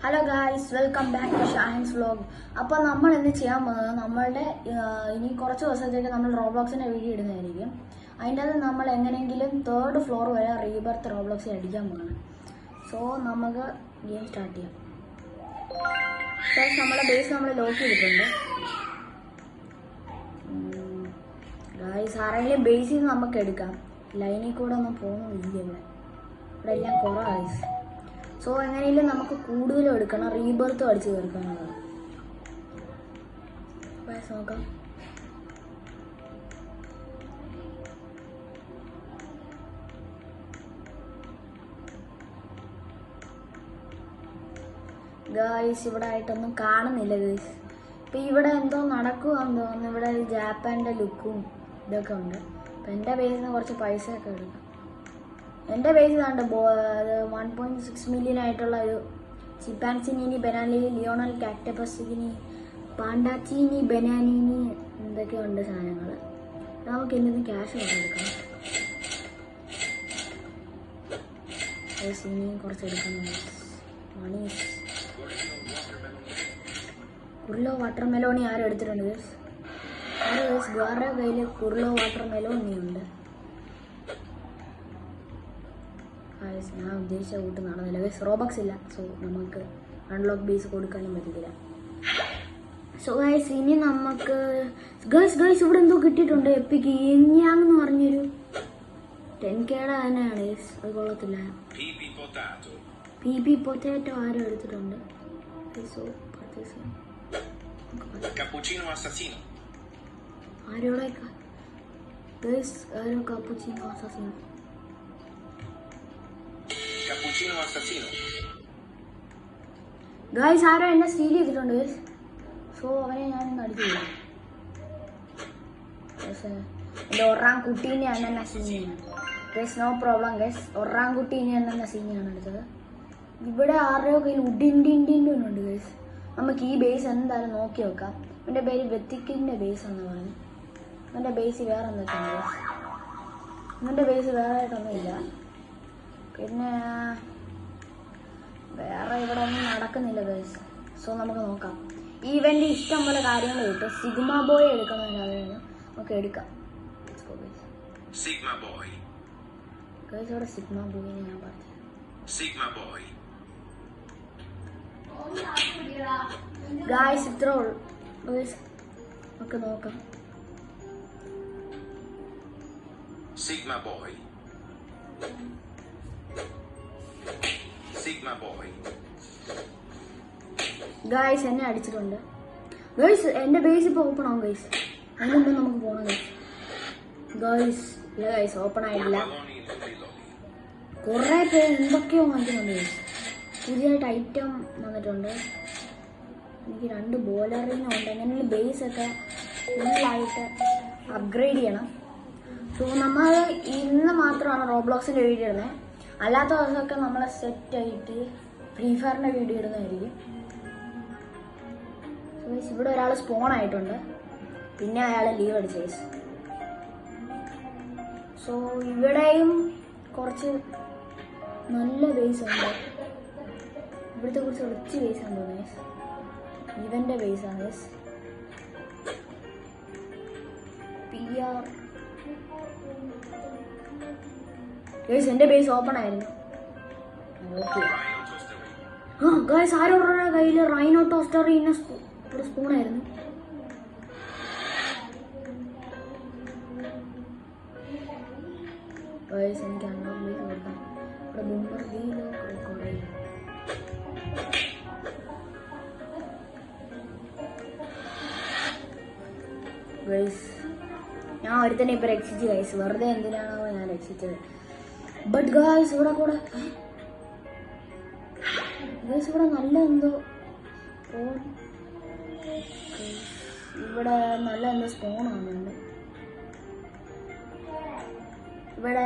Hello guys, welcome back to Shahin's vlog. അപ്പോൾ നമ്മൾ ഇന്ന് ചെയ്യാൻ പോകുന്നത് നമ്മളുടെ ഇനി കുറച്ച് ദിവസത്തേക്ക് നമ്മൾ റോബ്ലോക്സിൻ്റെ വീഡിയോ ഇടുന്നതായിരിക്കും. അതിൻ്റെ അത് നമ്മൾ എങ്ങനെയെങ്കിലും 3rd ഫ്ലോർ വരെ റീബർത്ത് റോബ്ലോക്സിൽ അടിക്കാൻ പോകണം. സോ നമുക്ക് ഗെയിം സ്റ്റാർട്ട് ചെയ്യാം. ഫസ്റ്റ് നമ്മുടെ ബേസ് നമ്മൾ ലോക്ക് ചെയ്തിട്ടുണ്ട്. ഗായ്സ്, ആരെങ്കിലും ബേസിൽ നിന്ന് നമുക്ക് എടുക്കാം. ലൈനിൽ കൂടെ ഒന്നും പോകുന്നില്ല ഇവിടെ എല്ലാം കുറവാണ് ഗായ്സ്. സോ എങ്ങനെയും നമുക്ക് കൂടുതലും എടുക്കണം, റീബർത്തും അടിച്ച് തീർക്കാനുള്ളത്. നോക്കാം. ഗായ്സ്, ഇവിടെ ആയിട്ടൊന്നും കാണുന്നില്ല ഗായ്സ്. ഇപ്പം ഇവിടെ എന്തോ നടക്കുവാന്ന് തോന്നുന്നു. ഇവിടെ ജാപ്പാൻ്റെ ലുക്കും ഇതൊക്കെ ഉണ്ട്. അപ്പം എൻ്റെ ബേസിൽ നിന്ന് കുറച്ച് പൈസയൊക്കെ എടുക്കാം. എൻ്റെ ബേസ് കണ്ട് 1.6 മില്യൺ ആയിട്ടുള്ള ഒരു ചിപ്പാൻസിനി, ബനാനി, ലിയോണൽ കാക്ടപ്പസിനി, പാണ്ടാച്ചിനി, ബനാനിനി എന്തൊക്കെയുണ്ട് സാധനങ്ങൾ. നമുക്ക് എന്തെങ്കിലും ക്യാഷ് എടുക്കണം. ഇനിയും കുറച്ച് എടുക്കണം. മണി കുർലോ വാട്ടർ മെലോണി ആരും എടുത്തിട്ടുണ്ട്. വേറെ കയ്യിൽ കുർലോ വാട്ടർ മെലോണി ഉണ്ട്. ഞാൻ ഉദ്ദേശിച്ച കൂട്ട് നടന്നില്ല. റോബക്സ് ഇല്ല. സോ നമുക്ക് അൺലോക്ക് ബേസ് കൊടുക്കാനും പറ്റത്തില്ല. സോ ഗൈസ്, ഇനി നമുക്ക് ഗൈസ് ഇവിടെ എന്തോ കിട്ടിയിട്ടുണ്ട്. എപ്പിക്ക് എങ്ങനെയാണെന്ന് പറഞ്ഞൊരു 10K തന്നെയാണ് ഗൈസ്. അത് കൊള്ളത്തില്ല. പി പൊട്ടാറ്റോ ആരും എടുത്തിട്ടുണ്ട്. സോ പർച്ചേസ് ചെയ്യാം. ആരോടെ ഗൈസ്, ആരോ കപ്പുച്ചിനോ അസാസിനോ. ഗായ്സ്, ആരോ എന്നെ സ്റ്റീൽ ചെയ്തിട്ടുണ്ട്. സോ അവനെ ഞാനൊന്ന് അടിച്ചു തരും. എൻ്റെ ഒറാങ്കുട്ടീനെയാണ് എന്നെ സീനിയാണ് ഗൈസ്. No problem guys. ഒറാങ്കുട്ടീനെയാണ് എന്നെ സീനിയാണ് എടുത്തത്. ഇവിടെ ആരുടെയോ കയ്യിൽ ഉഡിൻഡിൻഡിൻ്റെ ഗൈസ്. നമുക്ക് ഈ ബേസ് എന്തായാലും നോക്കി വെക്കാം. എൻ്റെ പേര് വെത്തിക്കിൻ്റെ ബേസ് എന്ന് പറഞ്ഞു. എൻ്റെ ബേസ് വേറെ എന്തൊക്കെയാണ് ഗൈസ്. എൻ്റെ ബേസ് വേറെ ആയിട്ടൊന്നും ഇല്ല. പിന്നെ വേറെ ഇവിടെ ഒന്നും നടക്കുന്നില്ല ഗൈസ്. സോ നമുക്ക് നോക്കാം. ഈവൻ്റ് ഇഷ്ടം പോലെ കാര്യങ്ങൾ കിട്ടും. സിഗ്മ ബോയ് എടുക്കണമെന്ന് നമുക്ക് എടുക്കാം. ഗൈസ്, ഇവിടെ സിഗ്മ ബോയിനെ ഞാൻ പറഞ്ഞു. ഗൈസ്, ഇത്രേ ഉള്ളൂ ഗൈസ്. നമുക്ക് നോക്കാം. Sigma Boy. ഗൈസ്, എന്നെ അടിച്ചിട്ടുണ്ട് ഗൈസ്. എൻ്റെ ബേസ് ഇപ്പോൾ ഓപ്പൺ ആവും ഗൈസ്. അതിന് മുമ്പ് നമുക്ക് പോകണം ഗൈസ്. ഗൈസ് ഇല്ല ഗൈസ്, ഓപ്പൺ ആയിട്ടില്ല. കുറേ പേര് എന്തൊക്കെയോ വാങ്ങിക്കുന്നുണ്ട് ഗൈസ്. പുതിയതായിട്ട് ഐറ്റം വന്നിട്ടുണ്ട്. എനിക്ക് 2 ബോലറിനുണ്ട്. എങ്ങനെയും ബേസൊക്കെ ഫുള്ളായിട്ട് അപ്ഗ്രേഡ് ചെയ്യണം. സോ നമ്മൾ ഇന്ന് മാത്രമാണ് റോബ്ലോക്സിൻ്റെ വീഡിയോ ഇടുന്നത്. അല്ലാത്ത ദിവസമൊക്കെ നമ്മളെ സെറ്റായിട്ട് ഫ്രീ ഫയറിൻ്റെ വീഡിയോ ഇടുന്നതായിരിക്കും. ഇവിടെ ഒരാൾ സ്പോൺ ആയിട്ടുണ്ട്. പിന്നെ അയാൾ ലീവ് അടിച്ച ഗൈസ്. സോ ഇവിടെയും കുറച്ച് നല്ല ബേസ് ഉണ്ട്. ഇവിടുത്തെ കുറച്ച് റിച്ച് ബേസ് ഉണ്ട് ഗൈസ്. ഇവൻ്റെ ബേസാണ് ഗൈസ്. PR ഗൈസ്, എൻ്റെ ബേസ് ഓപ്പൺ ആയിരുന്നു. ഓക്കെ. ഗൈസ്, ആരോടെ കയ്യിൽ റൈനോ ടോസ്റ്ററിന് ഒരു സ്പൂണായിരുന്നു. ഗൈസ്, എനിക്ക് അൺലോക്ക് ബേസ് കൊടുക്കാം. ഇവിടെ ബൂമർ ഗീലോ ക്രോക്കോഡൈൽ. ഗൈസ്, ഞാൻ ഒരുത്തന്നെ ഇപ്പം രക്ഷിച്ചു ഗൈസ്. വെറുതെ എന്തിനാണോ ഞാൻ രക്ഷിച്ചത്. ബട്ട് ഗൈസ്, ഇവിടെ കൂടെ ഗൈസ് ഇവിടെ നല്ല എന്തോ ഇവിടെ നല്ല എന്തോ സ്പോൺ ആവുന്നുണ്ട്. ഇവിടെ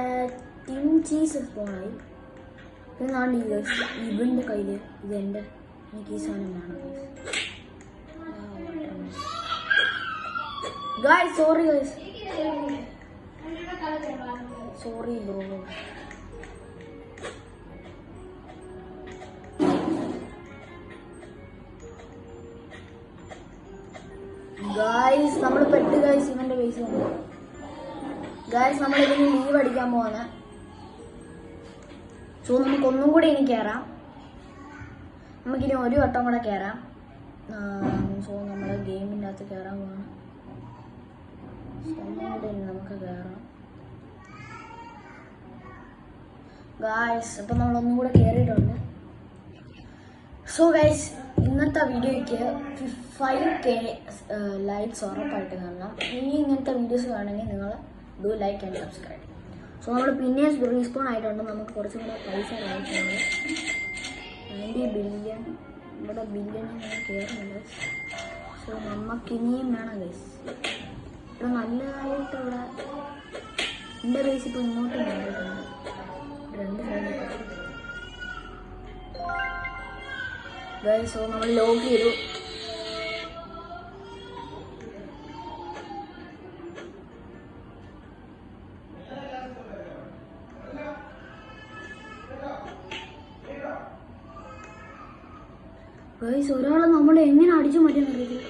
ടിൻ ചീസ് സ്പോണായി. ഇതാണ് ഈ ഗൈസ്. ഇവൻ്റെ കയ്യിൽ ഇതെൻ്റെ. എനിക്ക് ഈ സാധനം വേണം guys. Sorry guys, sorry bro. Guys നമ്മൾ പെട്ട് ഗായ്സ് ഇവന്റെ ബേസ് വന്നു. ഗായ്സ് നമ്മൾ ഇതിന് ലീവ് അടിക്കാൻ പോവാണ്. സോ നമുക്ക് ഒന്നും കൂടി ഇനി കയറാം. നമുക്കിനി ഒരു വട്ടം കൂടെ കയറാം. സോ നമ്മൾ ഗെയിമിൻ്റെ അകത്ത് കയറാൻ പോവാണ്. നമുക്ക് കയറാം ഗായ്സ്. അപ്പം നമ്മളൊന്നും കൂടെ കയറിയിട്ടുണ്ട്. സോ ഗൈസ് ഇന്നത്തെ വീഡിയോയ്ക്ക് 5K ലൈക്സ് ഉറപ്പായിട്ട് കാണണം. ഇനി ഇങ്ങനത്തെ വീഡിയോസ് കാണണമെങ്കിൽ നിങ്ങൾ do like and subscribe. So നമ്മൾ പിന്നെ റീസ്പോൺ ആയിട്ടുണ്ട്. നമുക്ക് കുറച്ചും കൂടെ പൈസ ആവശ്യമുണ്ട്. 90 ബില്യൺ ഇവിടെ ബില്യൺ കയറുന്നുണ്ട്. സോ നമുക്കിനിയും വേണം ഗൈസ്. ഇവിടെ നല്ലതായിട്ട് ഇവിടെ എൻ്റെ ബേസ് ഇപ്പോൾ ഇങ്ങോട്ട് കയറിയിട്ടുണ്ട്. 2 സൈഡിൽ ഗൈസ്. സോ നമ്മൾ ലോഗ് ചെയ്തു. ഗൈസ് ഒരാളെ നമ്മൾ എങ്ങനെ അടിച്ചു മാറ്റിയെന്ന് അറിയില്ല.